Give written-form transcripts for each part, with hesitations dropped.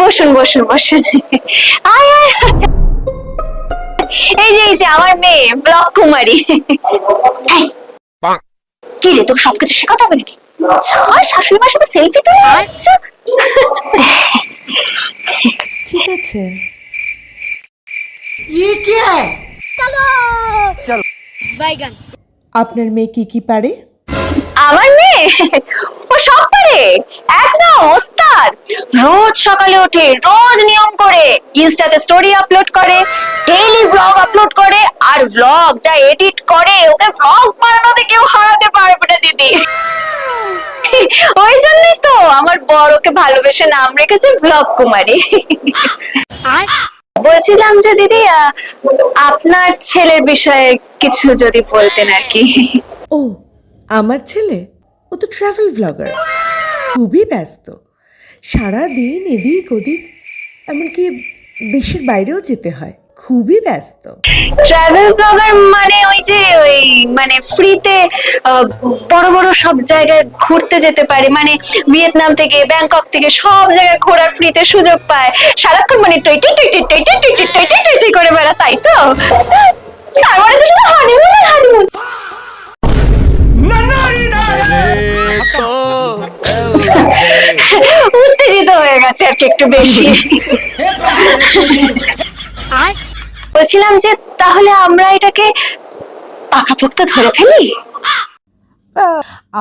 বসুন বসুন বসুন। আয় আয়। এই যে আমার মেয়ে ব্লক কুমারী। এই, কি রে, তোকে সবকিছু শেখাতে হবে নাকি? শাশুড়ি মার সাথে সেলফি তুলে আচ্ছা। ঠিক আছে। আপনার মেয়ে কি কি পারে? আমার মেয়ে ও সব পারে, একদম ওস্তাদ। রোজ সকালে ওঠে, রোজ নিয়ম করে ইনস্টাতে স্টোরি আপলোড করে, ডেইলি ভ্লগ আপলোড করে, আর ভ্লগ যা এডিট করে, ওকে ভ্লগ বানানোতে কেউ হারাতে পারবে না দিদি। ওই জন্যই তো আমার বর ওকে ভালোবেসে নাম রেখেছে ব্লগ কুমারী। বলছিলাম যে দিদি, আপনার ছেলের বিষয়ে কিছু যদি বলতেন আর কি। ও, আমার ছেলে ও তো ট্রাভেল ব্লগার, খুবই ব্যস্ত। সারাদিন এদিক ওদিক, এমনকি দেশের বাইরেও যেতে হয়, খুবই ব্যস্ত। ট্রাভেল ব্লগার মানে ওই মানে ফ্রিতে বড় বড় সব জায়গায় ঘুরতে যেতে পারে, মানে ভিয়েতনাম থেকে ব্যাংকক থেকে সব জায়গায় ঘোরার ফ্রিতে সুযোগ পায়, সারাক্ষণ মানে টইটি টইটি টইটি টইটি টইটি টইটি করে বেড়া, তাই তো? তার মানে তো শুধু হানিমুন আর হানিমুন। উত্তেজিত হয়ে গেছে আর কি একটু বেশি। বলছিলাম যে তাহলে আমরা এটাকে পাকাপোক্ত ধরে ফেলি।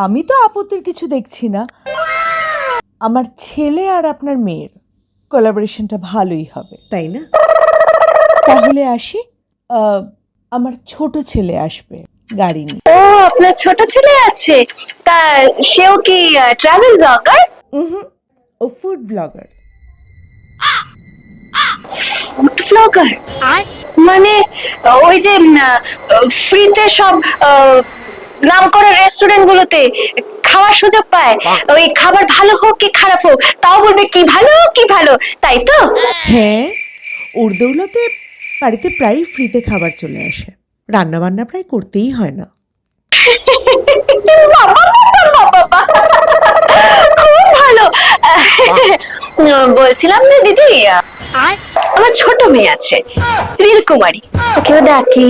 আমি তো আপত্তির কিছু দেখছি না। আমার ছেলে আর আপনার মেয়ের কোলাবোরেশনটা ভালোই হবে, তাই না? তাহলে আসি। আমার ছোট ছেলে আসবে গাড়ি নিয়ে। ও, আপনার ছোট ছেলে আছে? তা সেও কি ট্রাভেল ব্লগার? ও ফুড ব্লগার। ফুড ব্লগার মানে ওই যে ফ্রিতে সব নামকরা রেস্টুরেন্ট গুলোতে খাওয়ার সুযোগ পায়, ওই খাবার ভালো হোক কি খারাপ হোক তাও বলবে কি ভালো কি ভালো, তাই তো? হ্যাঁ, ওর দৌলতে বাড়িতে প্রায় ফ্রিতে খাবার চলে আসে, রান্না বান্না প্রায় করতেই হয় না। খুব ভালো। বলছিলাম যে দিদি, আমার ছোট মেয়ে আছে রিল কুমারী, ওকেও ডাকি।